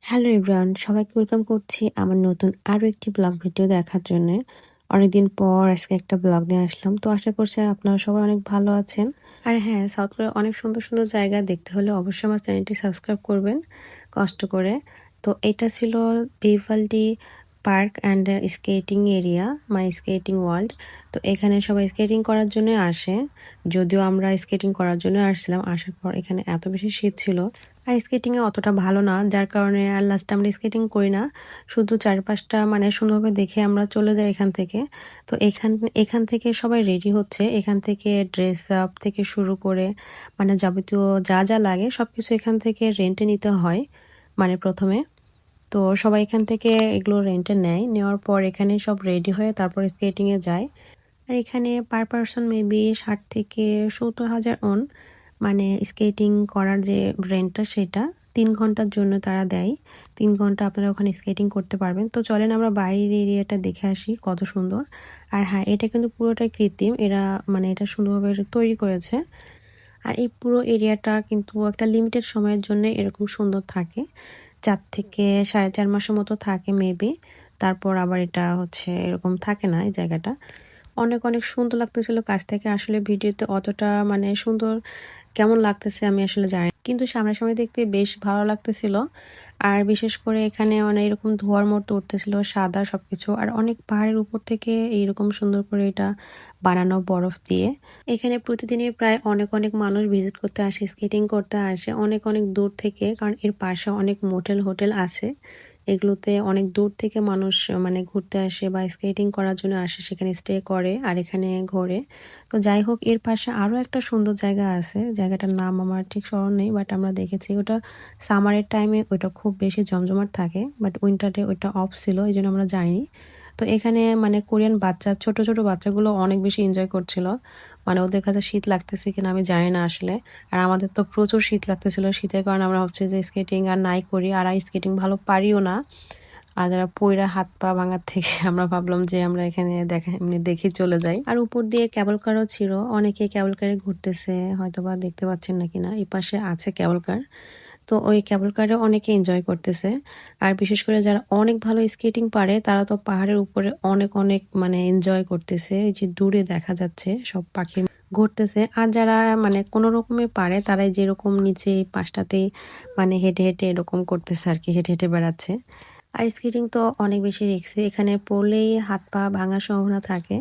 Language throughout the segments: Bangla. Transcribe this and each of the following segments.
হ্যালো এভরিওয়ান, সবাইকে ওয়েলকাম করছি আমার নতুন আরো একটি ব্লগ ভিডিও দেখার জন্য। অনেকদিন পর আজকে একটা ব্লগ নিয়ে আসলাম। তো আশা করছি আপনারা সবাই অনেক ভালো আছেন। আর হ্যাঁ, সাউথ কোরিয়ার অনেক সুন্দর সুন্দর জায়গা দেখতে হলে অবশ্যই আমার চ্যানেলটি সাবস্ক্রাইব করবেন কষ্ট করে। তো এটা ছিল ভিভালডি পার্ক অ্যান্ড স্কেটিং এরিয়া, মানে স্কেটিং ওয়ার্ল্ড। তো এখানে সবাই স্কেটিং করার জন্য আসে। যদিও আমরা স্কেটিং করার জন্য আসছিলাম, আসার পর এখানে এত বেশি শীত ছিল আর স্কেটিংয়ে অতটা ভালো না, যার কারণে আর লাস্টে আমরা স্কেটিং করি না। শুধু চারপাশটা মানে সুন্দরভাবে দেখে আমরা চলে যাই এখান থেকে। তো এখান এখান থেকে সবাই রেডি হচ্ছে, এখান থেকে ড্রেস আপ থেকে শুরু করে মানে যাবতীয় যা যা লাগে সব কিছু এখান থেকে রেন্টে নিতে হয় মানে প্রথমে। তো সবাই এখান থেকে এগুলো রেন্টে নেয়, নেওয়ার পর এখানে সব রেডি হয়ে তারপর স্কেটিংয়ে যায়। আর এখানে পার পারসন মেবি 60,000 থেকে 70,000 ওন, মানে স্কেটিং করার যে রেন্টটা সেটা 3 ঘন্টার জন্য তারা দেয়। 3 ঘন্টা আপনারা ওখানে স্কেটিং করতে পারবেন। তো চলেন আমরা বাইরের এরিয়াটা দেখে আসি কত সুন্দর। আর হ্যাঁ, এটা কিন্তু পুরোটাই কৃত্রিম, এরা মানে এটা সুন্দরভাবে তৈরি করেছে। আর এই পুরো এরিয়াটা কিন্তু একটা লিমিটেড সময়ের জন্য এরকম সুন্দর থাকে, 4 থেকে 4.5 মাসের মতো থাকে মেবি। তারপর আবার এটা হচ্ছে এরকম থাকে না এই জায়গাটা। অনেক অনেক সুন্দর লাগতেছিল কাছ থেকে, আসলে ভিডিওতে অতটা মানে সুন্দর কেমন লাগতেছে আমি আসলে জানি না। কিন্তু সামনাসামনি দেখতে বেশ ভালো লাগতেছিল। আর বিশেষ করে এখানে অনেক এরকম ধোঁয়ার মতো উঠতেছিল, সাদা সবকিছু, আর অনেক পাহাড়ের উপর থেকে এইরকম সুন্দর করে এটা বানানো বরফ দিয়ে। এখানে প্রতিদিনই প্রায় অনেক অনেক মানুষ ভিজিট করতে আসে, স্কেটিং করতে আসে অনেক অনেক দূর থেকে, কারণ এর পাশে অনেক মোটেল হোটেল আছে। এগুলোতে অনেক দূর থেকে মানুষ মানে ঘুরতে আসে বা স্কেটিং করার জন্য আসে, সেখানে স্টে করে আর এখানে ঘোরে। তো যাই হোক, এর পাশে আরও একটা সুন্দর জায়গা আছে, জায়গাটার নাম আমার ঠিক স্মরণ নেই, বাট আমরা দেখেছি ওটা সামারের টাইমে ওইটা খুব বেশি জমজমাট থাকে, বাট উইন্টারে ওইটা অফ ছিল, এই জন্য আমরা যাইনি। তো এখানে মানে কোরিয়ান বাচ্চা, ছোট ছোট বাচ্চাগুলো অনেক বেশি এনজয় করছিল। মানে ওদের কাছে শীত লাগতেছে কিনা আমি জানি না আসলে। আর আমাদের তো প্রচুর শীত লাগতেছিল, শীতের কারণে আমরা ভাবছি যে স্কেটিং আর নাই করি, আর স্কেটিং ভালো পারিও না। আর যারা পইরা হাত পা ভাঙার থেকে আমরা ভাবলাম যে আমরা এখানে দেখা এমনি দেখে চলে যাই। আর উপর দিয়ে ক্যাবল কারও ছিল, অনেকে ক্যাবল কারে ঘুরতেছে, হয়তো বা দেখতে পাচ্ছেন নাকি না, এই পাশে আছে ক্যাবল কার। তো ওই ক্যাবল কারে অনেকে এনজয় করতেছে। আর বিশেষ করে যারা অনেক ভালো স্কেটিং পারে তারা তো পাহাড়ের উপরে অনেক অনেক মানে এনজয় করতেছে, এই যে দূরে দেখা যাচ্ছে সব পাখি ঘুরতেছে। আর যারা মানে কোনো রকমে পারে তারাই যেরকম নিচে এই পাশটাতেই মানে হেঁটে হেঁটে এরকম করতেছে আর কি, হেঁটে হেঁটে বেড়াচ্ছে। আর স্কেটিং তো অনেক বেশি রিস্কি, এখানে পড়লেই হাত পা ভাঙার সম্ভাবনা থাকে।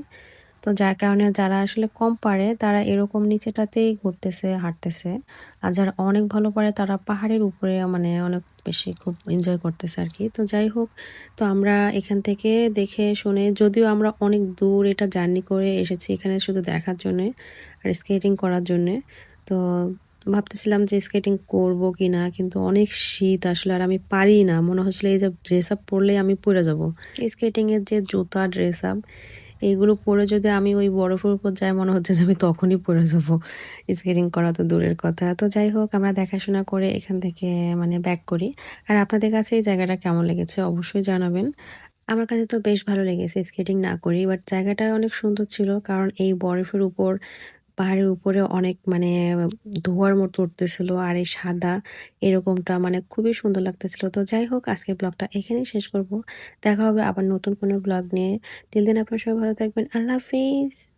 তো যার কারণে যারা আসলে কম পারে তারা এরকম নিচেটাতেই ঘুরতেছে, হাঁটতেছে। আর যারা অনেক ভালো পারে তারা পাহাড়ের উপরে মানে অনেক বেশি খুব এনজয় করতেছে আর কি। তো যাই হোক, তো আমরা এখান থেকে দেখে শুনে, যদিও আমরা অনেক দূর এটা জার্নি করে এসেছি এখানে শুধু দেখার জন্যে আর স্কেটিং করার জন্যে। তো ভাবতেছিলাম যে স্কেটিং করব কিনা, কিন্তু অনেক শীত আসলে, আর আমি পারি না, মনে হচ্ছিল এই যে ড্রেস আপ পরলেই আমি পরে যাব। স্কেটিং এর যে জুতা, ড্রেস আপ, এইগুলো পরে যদি আমি ওই বরফের উপর যাই মনে হচ্ছে যে আমি তখনই পরে যাব। স্কেটিং করা তো দূরের কথা। তো যাই হোক, আমরা দেখাশোনা করে এখান থেকে মানে ব্যাক করি। আর আপনাদের কাছে এই জায়গাটা কেমন লেগেছে অবশ্যই জানাবেন। আমার কাছে তো বেশ ভালো লেগেছে, স্কেটিং না করি, বাট জায়গাটা অনেক সুন্দর ছিল, কারণ এই বরফের উপর পাহাড়ের উপরে অনেক মানে ধোঁয়ার মতো উঠতেছিল, আর এই সাদা এরকমটা মানে খুবই সুন্দর লাগতেছিল। তো যাই হোক, আজকের ব্লগটা এখানেই শেষ করব। দেখা হবে আবার নতুন কোনো ব্লগ নিয়ে। টিল দেন আপনারা সবাই ভালো থাকবেন। আল্লাহ হাফিজ।